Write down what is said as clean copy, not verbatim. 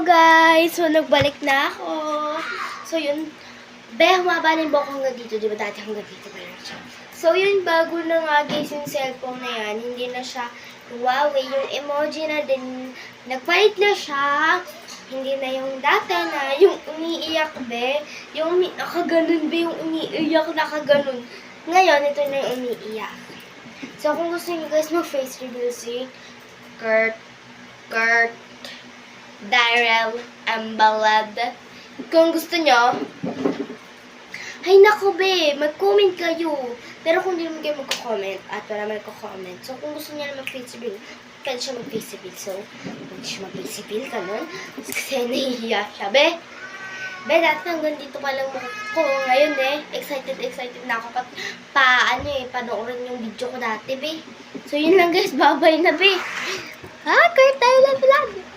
guys! So, nagbalik na ako. So, yun. Humaba na yung buhok hanggang dito. Di ba dati hanggang dito pa lang siya? So, yun. Bago na nga guys yung cellphone na yan. Hindi na siya Huawei. Yung emoji na din. Nagpalit na siya. Hindi na yung dati na yung umiiyak be. Yung nakaganon be. Yung umiiyak nakaganon. Ngayon, ito na yung umiiyak. So, kung gusto niyo guys mag-face reveal si Kurt Daryl Ambalad. Kung gusto nyo, ay naku be, mag-comment kayo. Pero kung hindi naman kayo magko-comment at wala magko-comment, so kung gusto niya na mag-face reveal, pwede siya mag-face reveal. So, pwede siya mag-face reveal ka nun. Kasi nahihiya siya, be. Be, dati hanggang dito pa lang ko ngayon excited na ako panoorin yung video ko dati, be. So, yun lang guys, bye-bye na, be. Kurt Daryl Ambalad.